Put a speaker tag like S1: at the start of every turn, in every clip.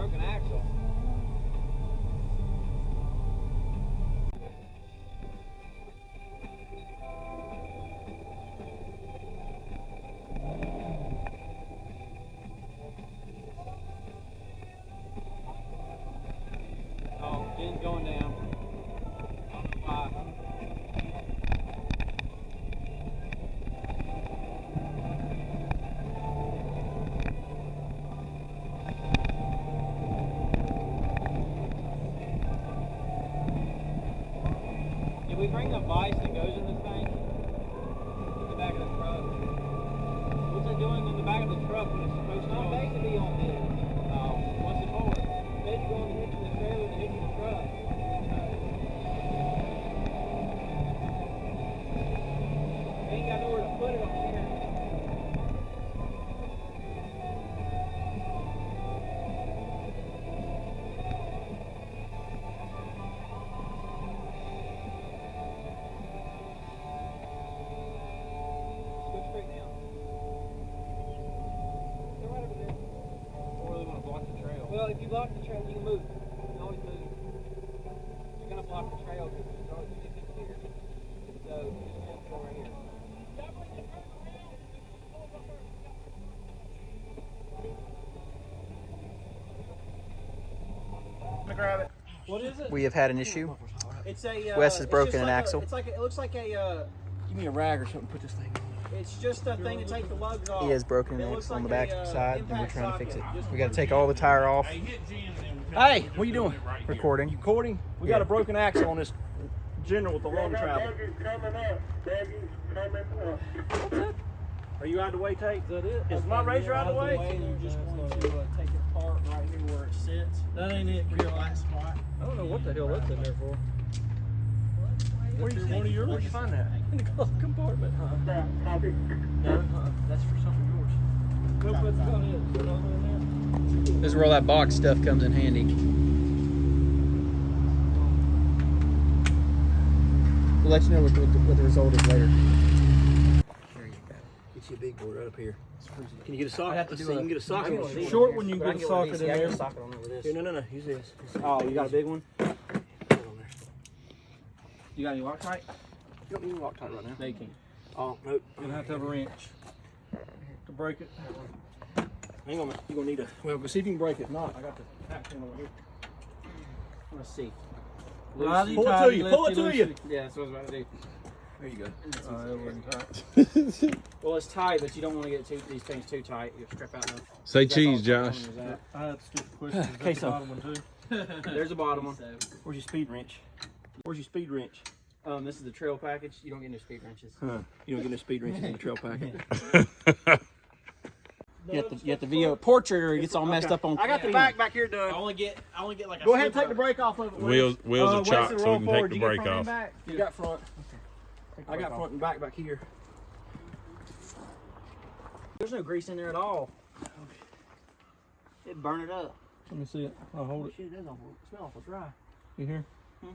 S1: broken axle. Oh, pin's going down. I don't know why. Did we bring the vise that goes in this thing? In the back of the truck. What's it doing in the back of the truck when it's supposed to? It's not supposed to be on this. What's it for? It's supposed to go on the hitch of the trailer and the hitch of the truck. They ain't got nowhere to put it on here. Well, if you block the trail, you can move. You can always move. You're going to block the trail because it's always 50 here. So, you just have to go right here. I'm going to grab it. What is it?
S2: We have had an issue.
S1: It's a,
S2: Wes has broken an axle.
S1: It's like it looks like a. Give me a rag or something. Put this thing on. It's just a thing to take the lugs off.
S2: He has broken an axle on the back side, and we're
S1: impact
S2: trying to fix it.
S1: socket.
S2: We got to take all the tire off.
S1: Hey, what are you doing?
S2: Recording.
S1: Recording? We got a broken axle on this general with the long travel. Are you out of the way, Tate? Is that it? Is my razor out of the way? And you're just going to take it apart right here where it sits. That ain't it, real last spot. I don't know what the hell that's in there for. Where'd you find that? In the glove compartment. No, that's for something yours. Look what's got it. Put it in there.
S2: This is where all that box stuff comes in handy. We'll let you know what the result is later. There you go.
S1: Get you a big board right up here. Can you get a socket?
S2: You can get a
S1: socket.
S2: Short one, you can get a socket in there.
S1: Here, no. Use this. Oh, you got a big one? You got any Loctite? You don't need Loctite right now. No, you can't. Oh, nope. You're going to have to have a wrench to break it. Hang on, you're going to need a... Well, see if you can break it. If not, I got the tack pin over here. Let's see. Pull it to you. Pull it to you. Yeah, that's what I was about to do. There you go. It wasn't tight. Well, it's tight, but you don't want to get these things too tight. You'll strip out.
S3: Say cheese, Josh.
S4: I had to stick the question.
S1: Okay, so
S4: bottom one too.
S1: There's a bottom one. Where's your speed wrench? Where's your speed wrench? This is the trail package. You don't get no speed wrenches. Huh. You don't get no speed wrenches in the trail package. You have the VO portrait or it gets all messed up on. I got the back here done. I only get like a. Go ahead and take the brake off of it.
S3: Wheels are chopped so we can take the brake off.
S1: You got front. Okay. I got front and back here. There's no grease in there at all. It burn it up.
S4: Let me see it. I'll hold it.
S1: Shit, it does smell awful dry.
S4: You hear?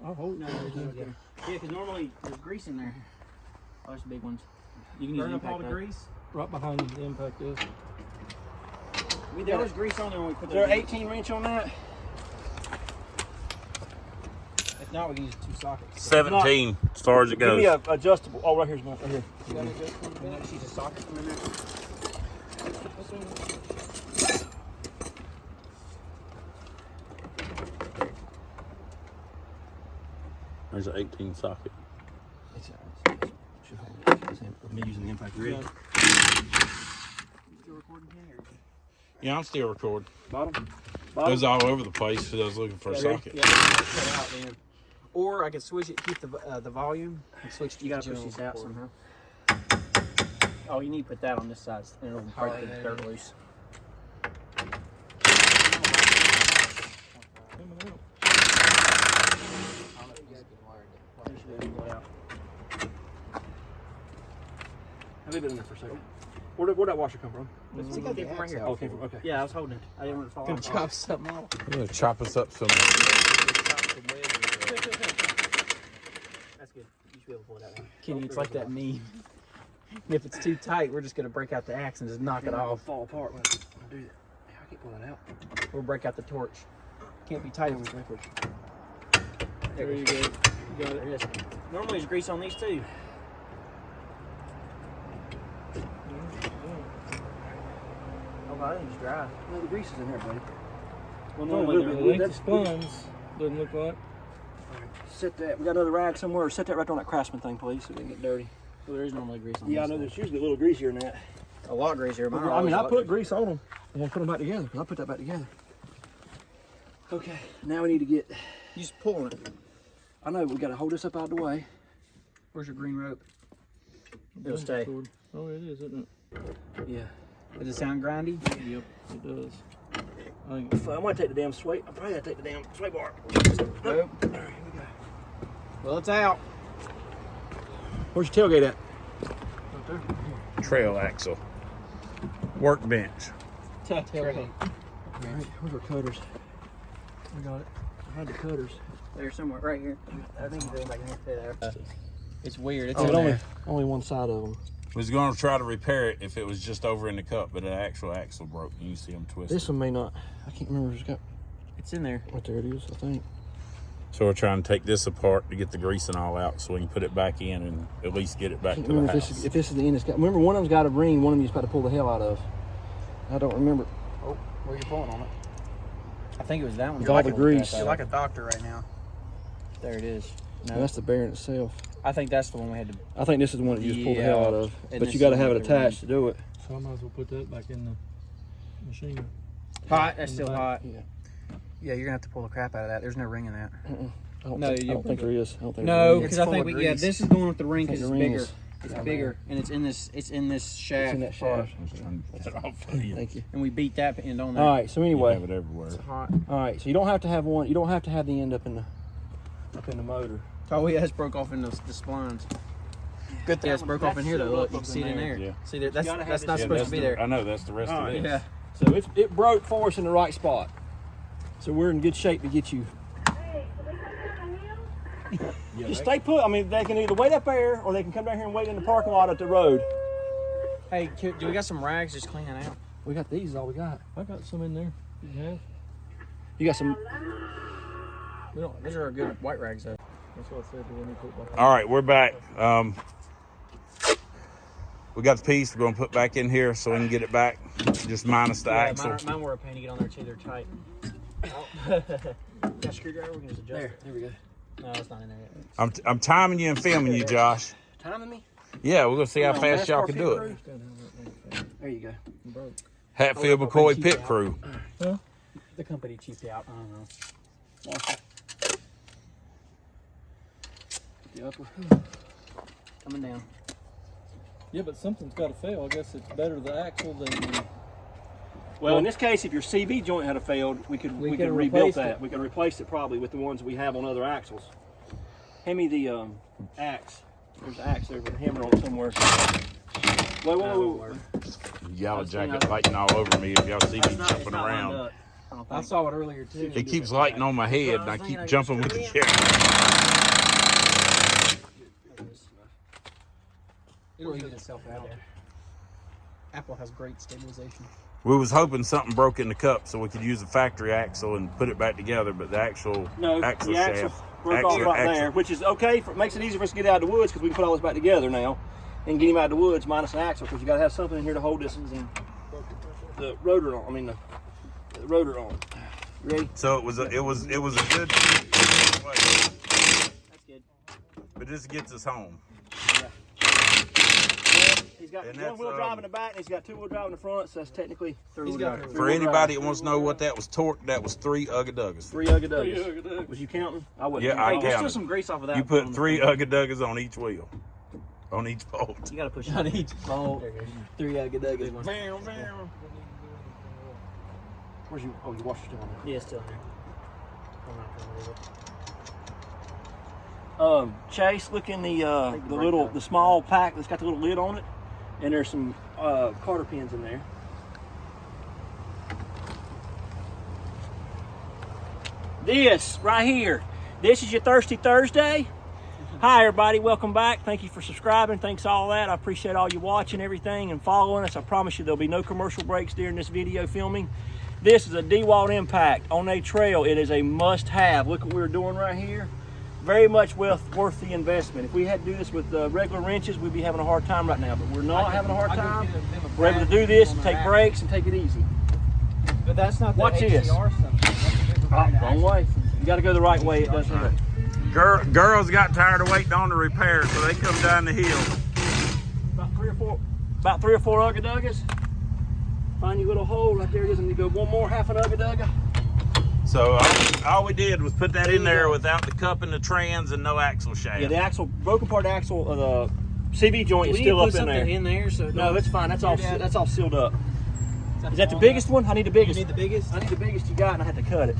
S4: I'll hold it.
S1: No, yeah, because normally there's grease in there. Oh, there's big ones. You can burn up all the grease.
S4: Right behind the impact is.
S1: There was grease on there when we put. Is there an 18 wrench on that? If not, we can use 2 sockets.
S3: 17 as far as it goes.
S1: Give me a adjustable. Oh, right here's one. Right here.
S2: You got an adjustable?
S1: That she's a socket from in there.
S3: There's an 18 socket.
S1: It's should hold it. Me using the impact grid. Still recording here?
S3: Yeah, I'm still recording.
S1: Bottom?
S3: It was all over the place because I was looking for a socket.
S1: Yeah, cut out then. Or I could switch it, keep the volume, and switch. You gotta push these out somehow. Oh, you need to put that on this side, and it'll break the dirt loose. Have you been in there for a second? Where'd that washer come from?
S2: It came from right here.
S1: Oh, it came from, okay. Yeah, I was holding it. I didn't want it to fall off.
S2: Chop something off.
S3: I'm going to chop us up some.
S1: That's good. You should be able to pull it out.
S2: Kenny, it's like that meme. If it's too tight, we're just going to break out the axe and just knock it off.
S1: Fall apart when I do that. can't pull that out.
S2: We'll break out the torch. Can't be tight with liquid.
S4: There you go. You got it.
S2: There it is. Normally there's grease on these too. Oh, I think it's dry.
S1: No, the grease is in there, buddy. Well,
S4: No,
S1: no, a little
S4: it
S1: bit.
S4: ain't the
S1: That's
S4: sponge. Doesn't look like.
S1: Set that. We got another rag somewhere. Set that right on that Craftsman thing, please, so we can get dirty.
S2: Well, there is normally grease on
S1: Yeah, I
S2: these
S1: know.
S2: things.
S1: There's usually a little greasier than that.
S2: A lot greasier. Mine are
S1: I mean,
S2: always a
S1: I
S2: lot
S1: put
S2: greasier.
S1: grease on them. I'm gonna put them back together because I put that back together. Okay, now we need to get.
S2: You just pulling it.
S1: I know we got to hold this up out of the way.
S2: Where's your green rope? It'll stay.
S4: Oh, it is, isn't it?
S1: Yeah.
S2: Does it sound grindy?
S4: Yep, it does. I think
S1: I might take the damn sway. I probably gotta take the damn sway bar.
S2: Nope.
S1: All right, here we go.
S2: Well, it's out.
S1: Where's your tailgate at?
S3: Trail axle. Workbench.
S2: Tailgate.
S1: All right, where's our cutters?
S4: we got it.
S1: I had the cutters.
S2: There somewhere, right here. I think it's back in here. There. It's weird. It's
S1: Oh,
S2: in
S1: only,
S2: there.
S1: only one side of them.
S3: Was going to try to repair it if it was just over in the cup, but the actual axle broke. And you see them twisted.
S1: This one may not. I can't remember if it's got.
S2: It's in there.
S1: Right there it is, I think.
S3: So we're trying to take this apart to get the grease and all out, so we can put it back in and at least get it back
S1: I
S3: to
S1: can't
S3: the
S1: remember
S3: house.
S1: if this is the end. It's got. Remember, one of them's got a ring. One of them's got to pull the hell out of. I don't remember.
S2: Oh, where are you pulling on it? I think it was that one.
S1: With all the grease.
S2: You're like a doctor right now. There it is. No,
S1: That's the bearing itself.
S2: I think that's the one we had to.
S1: I think this is the one that you just pulled the hell out of.
S2: And
S1: But
S2: this
S1: you got to
S2: is
S1: have it
S2: the ring.
S1: attached to do it.
S4: So I might as well put that back in the machine.
S2: Hot. That's still hot.
S1: Yeah.
S2: Yeah, you're gonna have to pull the crap out of that. There's no ring in that.
S1: I don't
S2: No,
S1: think, I
S2: you-
S1: don't think there is. I don't think
S2: No,
S1: there is.
S2: because I
S1: It's
S2: think
S1: full of
S2: yeah,
S1: grease.
S2: this is the one with the ring
S1: I think
S2: because
S1: the
S2: it's
S1: ring
S2: bigger.
S1: is-
S2: It's
S1: down
S2: bigger, and it's in this. It's in this
S1: It's
S2: shaft.
S1: in that
S2: part.
S1: shaft.
S3: I was trying to pull it off of you.
S1: Thank you.
S2: And we beat that end on there.
S1: All right. So
S3: You
S1: anyway,
S3: have it everywhere.
S2: It's hot.
S1: all right. So you don't have to have one. You don't have to have the end up in the motor.
S2: Oh yeah, it's broke off in the splines. Good thing it's broke off in here though. Look, you can see it in there.
S3: Yeah.
S2: See there? That's
S1: gotta have
S2: that's
S1: this-
S2: not
S3: Yeah,
S2: supposed
S3: that's
S2: to be
S3: the-
S2: there.
S3: I know, that's the rest
S1: All
S3: of
S1: right.
S3: it.
S2: Yeah.
S1: So it broke for us in the right spot. So we're in good shape to get you. Just stay put. I mean, they can either wait up there or they can come down here and wait in the parking lot at the road.
S2: Hey, do we got some rags? Just clean that out.
S1: We got these. All we got.
S4: I got some in there. You can have.
S1: You got some.
S2: We don't. Those are good white rags though.
S4: That's what I said. Let me put back.
S3: All right, we're back. We got the piece we're going to put back in here so we can get it back, just minus the axle.
S2: Mine were a pain to get on there too. They're tight. Got a screwdriver? We can just adjust it.
S1: There we go.
S2: No, it's not in there yet.
S3: I'm timing you and filming you, Josh.
S1: Timing me.
S3: Yeah, we're going to see how
S1: Come on,
S3: fast y'all
S1: NASCAR
S3: can
S1: pit
S3: do it.
S1: crew. There you go.
S3: Hatfield McCoy Pit Crew.
S2: The company cheaped out. I don't know.
S1: The upper.
S2: Coming down.
S4: Yeah, but something's got to fail. I guess it's better the axle than the.
S1: Well, in this case, if your CV joint had failed, we could
S2: We could
S1: rebuild
S2: replace
S1: that.
S2: it.
S1: We could replace it probably with the ones we have on other axles. Hand me the axe. There's an axe there with a hammer on it somewhere. Wait.
S3: Yellow jacket lighting all over me if y'all see me jumping around.
S2: I saw it earlier too.
S3: It keeps lighting on my head and I keep jumping with the camera.
S2: It'll even itself out. Apple has great stabilization.
S3: We was hoping something broke in the cup so we could use the factory axle and put it back together, but the actual
S1: No,
S3: axle
S1: the axle
S3: shaft.
S1: broke off right there, which is okay. Makes it easier for us to get out of the woods because we can put all this back together now and get him out of the woods minus an axle because you got to have something in here to hold this the rotor on. I mean the rotor on. You ready?
S3: So it was a good
S2: That's good.
S3: but this gets us home.
S1: He's got
S3: And
S1: one-wheel
S3: that's,
S1: drive in the back and he's got two-wheel drive in the front, so that's technically three-wheel drive.
S3: For anybody that wants to know what that was torqued, that was 3 Ugga-Duggas.
S1: 3 Ugga-Duggas. Was you counting? I wasn't.
S3: Yeah, I
S1: Hey, just
S3: counted.
S1: do some grease off of that.
S3: You put 3 Ugga-Duggas on each wheel, on each bolt.
S2: You gotta push on each bolt. 3 Ugga-Duggas.
S1: Where's you? Oh, your washer's still on there.
S2: Yeah, it's still in there. I'm not gonna move it.
S1: Chase, look in the small pack that's got the little lid on it, and there's some Carter pins in there. This right here, this is your Thirsty Thursday. Hi everybody, welcome back. Thank you for subscribing. Thanks all that. I appreciate all you watching everything and following us. I promise you there'll be no commercial breaks during this video filming. This is a DeWalt impact on a trail. It is a must-have. Look what we're doing right here. Very much worth the investment. If we had to do this with regular wrenches, we'd be having a hard time right now. But we're not having a hard time. We're able to do this, take breaks, and take it easy.
S2: But that's not the
S1: Watch this. Wrong way. You got to go the right way. It doesn't hurt.
S3: Girls got tired of waiting on the repair, so they come down the hill.
S1: About three or four ugga duggas. Find your little hole right there. It is, and you go one more half an ugga dugga.
S3: So all we did was put that in there without the cup and the trans and no axle shaft.
S1: Yeah, the axle, broken part axle, the CV joint is still up in there.
S2: In there, so
S1: no, it's fine. That's all sealed up. Is that the biggest one? I need the biggest.
S2: You need the biggest?
S1: I need the biggest you got, and I had to cut it.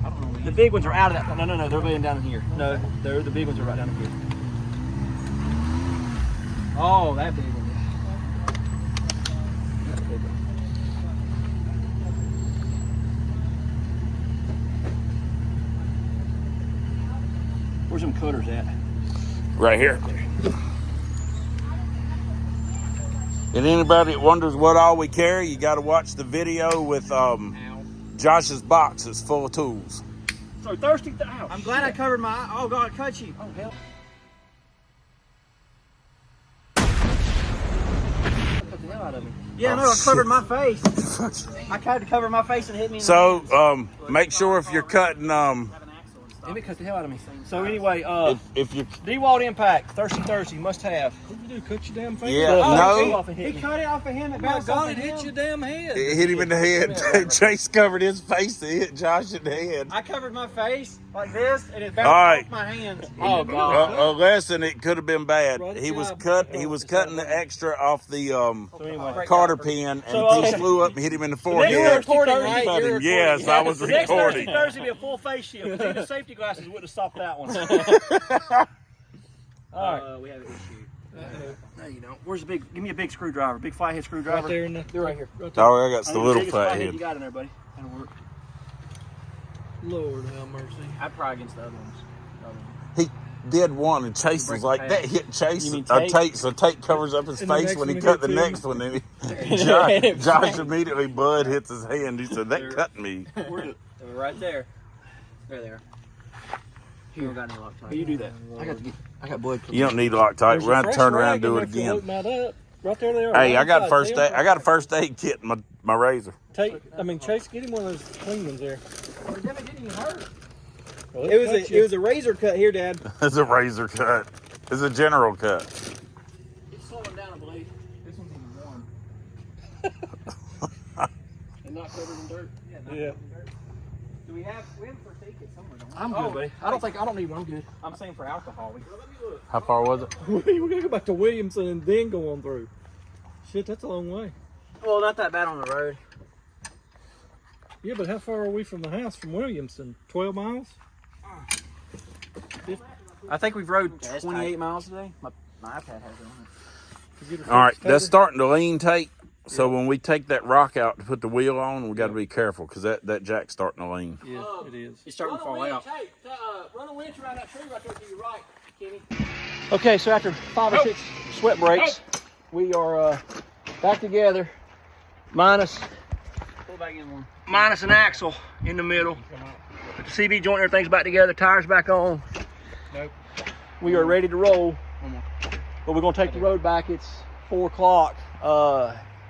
S1: I don't know. The big ones are out of that. No, they're laying down in here. No, the big ones are right down in here.
S2: Oh, that big one.
S1: Where's them cutters at?
S3: Right here. And anybody that wonders what all we carry, you got to watch the video with Josh's box. It's full of tools.
S1: So thirsty.
S2: I'm glad I covered my eye. Oh, God, it cut you.
S1: Oh, hell. Cut the hell out of me.
S2: Yeah, no, I covered my face. I tried to cover my face and hit me in the
S3: So make sure if you're cutting
S1: It cut the hell out of me. So anyway,
S3: if you
S1: DeWalt impact, thirsty, must have.
S4: What did you do? Cut your damn face?
S3: Yeah, no.
S2: He cut it off of him. It
S4: My
S2: bounced off
S4: God,
S2: of
S4: it hit
S2: him.
S4: your damn head.
S3: It hit him in the head. Chase covered his face. It hit Josh in the head.
S2: I covered my face like this, and it bounced off my hands.
S1: Oh God!
S3: A lesson. It could have been bad.
S4: Right,
S3: He was
S4: job.
S3: cutting the extra off the
S1: So anyway,
S3: Carter pin, and
S1: So,
S3: he flew up and hit him in the forehead.
S1: You're recording, right?
S3: But
S1: You're
S3: yes, I was
S1: the next
S3: recording.
S1: Thursday be a full face shield. Because even safety glasses wouldn't have stopped that one. All right.
S2: We have an issue.
S1: No, you don't. Where's the big? Give me a big screwdriver. Big flathead screwdriver.
S4: Right there in the.
S1: They're right here.
S4: Right there.
S3: Oh, I got
S1: I
S3: the
S1: need
S3: little
S1: biggest flathead
S3: flathead.
S1: you got in there, buddy. That'll work.
S4: Lord have mercy.
S2: I'd probably against the other ones.
S3: He did one, and Chase was like, that hit Chase.
S1: You mean
S3: A
S1: tape?
S3: tape, so tape covers up his
S4: And the
S3: face
S4: next
S3: when he
S4: one
S3: cut the
S4: hits him.
S3: next one. And Josh immediately, blood hits his hand. He said, that cut me.
S2: They're right there. There they are. You don't got any Loctite.
S1: You do that. I got blood.
S3: You don't need Loctite. We're going to turn around and do it
S4: If you
S3: again.
S4: open that up, right there they are.
S3: Hey,
S4: right
S3: I got
S4: inside.
S3: first
S4: See
S3: aid.
S4: 'em?
S3: I got a first aid kit in my razor.
S4: Chase, get him one of those clean ones there.
S2: Damn, it didn't even hurt.
S4: Well,
S2: It was a razor cut here, Dad.
S3: It's a razor cut. It's a general cut.
S1: It's slowing down, I believe.
S2: This one's even warm.
S1: And not covered in dirt.
S4: Yeah.
S2: Do we have first aid kit somewhere, don't we?
S1: I'm good, buddy. I don't need one. I'm good.
S2: I'm saying for alcohol.
S3: How far was it?
S4: We're gonna go back to Williamson and then go on through. Shit, that's a long way.
S2: Well, not that bad on the road.
S4: Yeah, but how far are we from the house from Williamson? 12 miles?
S2: I think we've rode 28 miles today. My iPad has it on it.
S3: All right, that's starting to lean tight. So when we take that rock out to put the wheel on, we got to be careful because that jack's starting to lean.
S4: Yeah, it is.
S2: It's starting to fall out.
S1: Hey, run a winch around that tree right there to your right, Kenny. Okay, so after 5 or 6 sweat breaks, we are back together, minus
S2: Pull back in one.
S1: minus an axle in the middle. The CV joint, everything's back together, tires back on.
S4: Nope.
S1: We are ready to roll. But we're gonna take the road back. It's 4 o'clock.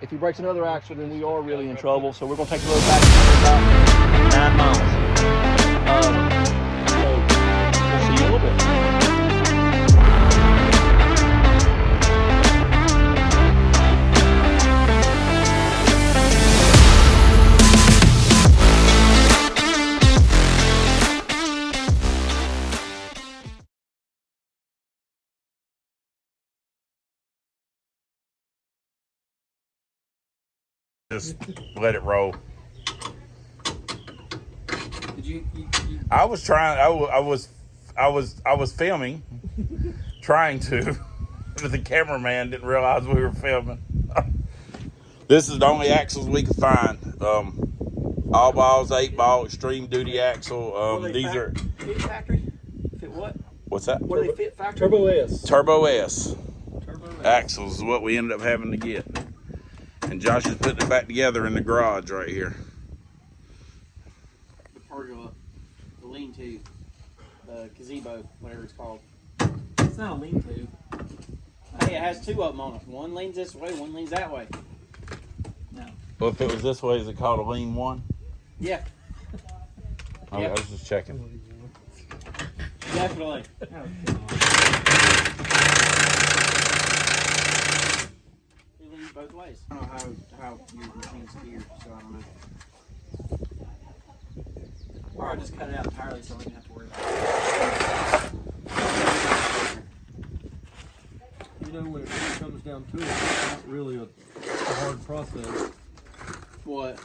S1: If he breaks another axle, then we are really in trouble. So we're gonna take the road back about 9 miles. So we'll see you in a little bit.
S3: Just let it roll.
S2: Did you
S3: I was trying. I was filming, trying to, but the cameraman didn't realize we were filming. This is the only axles we could find. All balls, 8-ball, extreme duty axle. These are
S1: Fit factory? Fit what?
S3: what's that?
S1: What do they fit factory?
S4: Turbo S.
S3: Turbo S axles is what we ended up having to get. And And Josh is putting it back together in the garage right here.
S2: The pergola, the lean-to, the gazebo, whatever it's called.
S4: It's not a lean-to.
S2: Hey, it has two of them on it. One leans this way, one leans that way.
S4: No.
S3: Well, if it was this way, is it called a lean one?
S2: Yeah,
S3: Okay,
S2: Yep.
S3: I was just checking.
S2: definitely. It leans both ways. I don't know how your machine's geared, so I don't know.
S4: Or I just cut it out entirely so I don't have to worry about it. You know, when it really comes down to it, it's not really a hard process
S2: What?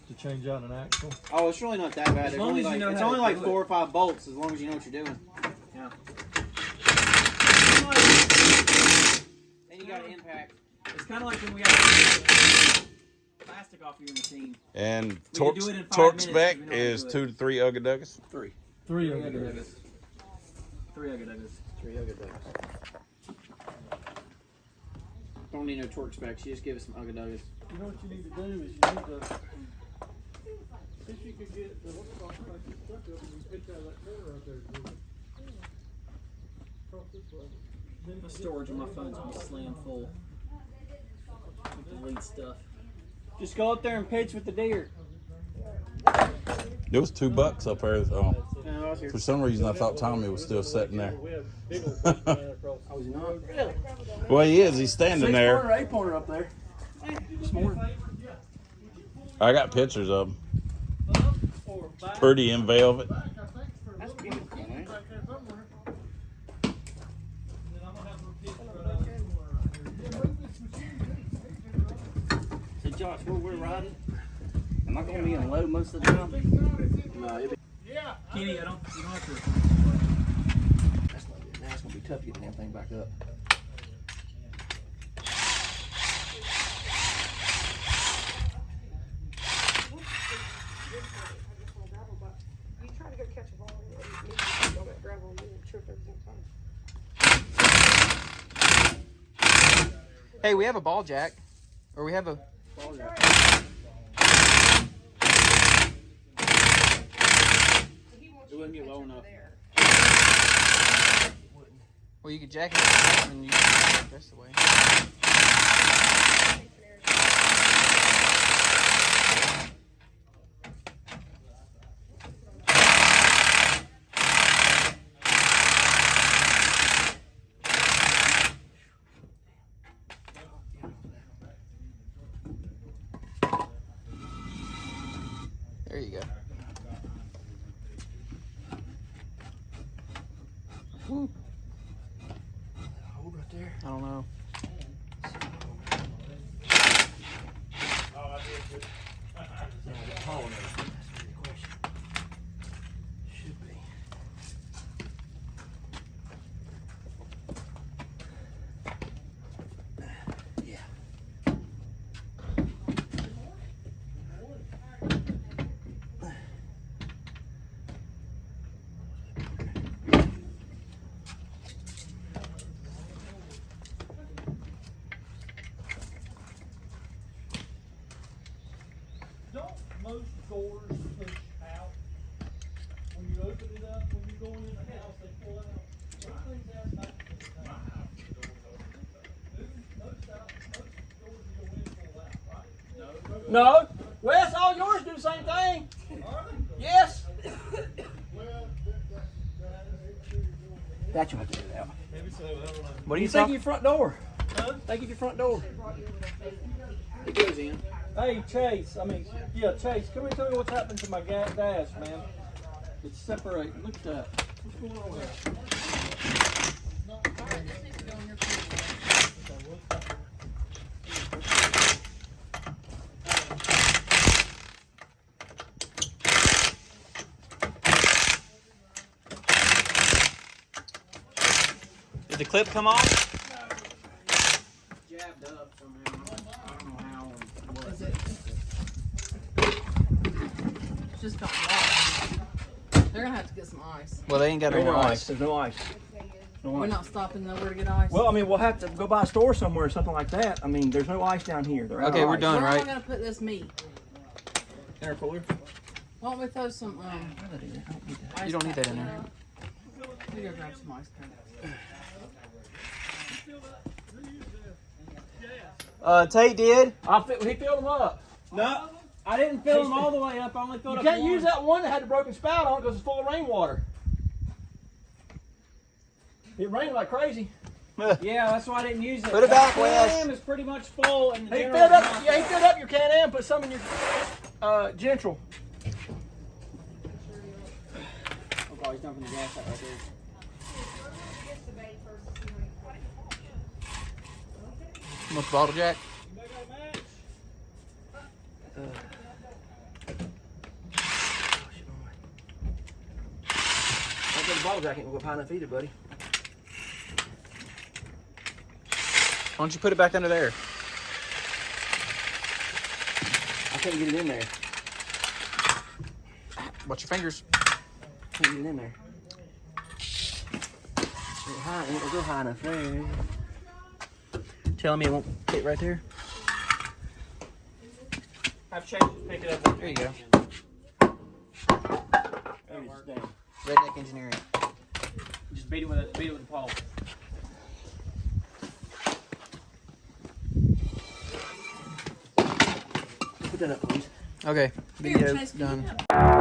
S4: to change out an axle.
S2: Oh, it's really not that bad.
S4: As
S2: There's
S4: long
S2: only
S4: as you
S2: like,
S4: know
S2: it's
S4: how
S2: only
S4: to
S2: like
S4: do
S2: 4 or 5 bolts, as long as you know what you're doing.
S4: Yeah.
S2: And you got to impact.
S4: It's kind of like when we got plastic off of your machine.
S3: And
S4: We can do it in 5
S3: torque
S4: minutes
S3: spec
S4: if we know how to
S3: is
S4: do it.
S3: 2 to 3 Ugga-Duggas.
S2: 3.
S4: 3 Ugga-Duggas. 3 Ugga-Duggas.
S2: 3 Ugga-Duggas. Don't need no torque specs. You just give us some Ugga-Duggas.
S4: You know what you need to do is you need to see if you could get the what's called like this stuff up and you pitch out of that corner right there. Across this way. The storage on my phone's gonna be slammed full with the lead stuff.
S2: Just go up there and pitch with the deer.
S3: There was $2 up there.
S2: No, I was here.
S3: For some reason, I thought Tommy was still sitting there.
S2: I was not. Really?
S3: Well, he is. He's standing there.
S2: 8-pointer up there. This morning.
S3: I got pictures of him. Pretty in velvet.
S2: That's beautiful, man. So, Josh, where we're riding, am I going to be in low most of the time? No, it'll be.
S4: Kenny, you don't have to.
S2: That's not good. Now it's going to be tough getting that thing back up.
S5: You try to go catch a ball and you go that gravel and you'll trip every single time.
S2: Hey, we have a ball jack. Or we have a ball jack. It wouldn't get low enough. Well, you could jack it and you can jack it the rest of the way. There you go. Woo. Hold right there. I don't know. Should be. Yeah.
S4: Don't most doors push out? When you open it up, when you're going in the house, they pull out. Those things have back to the house. Most doors you go in pull out, right?
S2: No. Wes, all yours do the same thing. Yes. That you have to do that. What do you think of your front door?
S4: Huh?
S2: Think of your front door. It goes in.
S4: Hey, Chase, Chase, come here and tell me what's happening to my dash, man. It's separating. Look at that. What's going on with that?
S2: Did the clip come off? Jabbed up somehow. I don't know how.
S5: Is it? It's just got water. They're gonna have to get some ice.
S2: Well, they ain't got no ice.
S1: There's no ice.
S6: We're not stopping nowhere to get ice.
S1: Well, I mean, we'll have to go buy a store somewhere or something like that. I mean, there's no ice down here. They're out
S2: Okay,
S1: of
S2: we're
S1: ice.
S2: done,
S6: where am I
S2: right?
S6: gonna put this meat?
S1: Air cooler.
S6: Why don't we throw some ice
S2: You don't need that in
S6: packs
S2: there.
S6: We go grab some ice packs.
S2: Tate did.
S1: He filled them up.
S2: No, I didn't fill them all the way up. I only filled
S1: You
S2: up
S1: can't
S2: one.
S1: use that one that had the broken spout on it because it's full of rainwater. It rained like crazy.
S2: Yeah, that's why I didn't use it.
S3: Put it back,
S2: The
S3: Wes.
S2: Can-Am is pretty much full. And the
S1: He
S2: general
S1: filled up.
S2: is not.
S1: Yeah, he filled up your Can-Am. Put some in your Gentral.
S2: Oh, God, he's dumping the gas out right there. Much bottle jack?
S1: Don't get the ball jacket. We'll go high enough either, buddy.
S2: Why don't you put it back under there?
S1: I can't get it in there.
S2: Watch your fingers.
S1: Can't get it in there. It won't go high enough there. Telling me it won't fit right there. I've changed it. Pick it up.
S2: There you go.
S1: There it is down.
S2: Redneck engineering.
S1: Just beat it with the pole. Put that up, please.
S2: Okay.
S6: Here,
S2: Video
S6: Chase, can you
S2: done.
S6: help?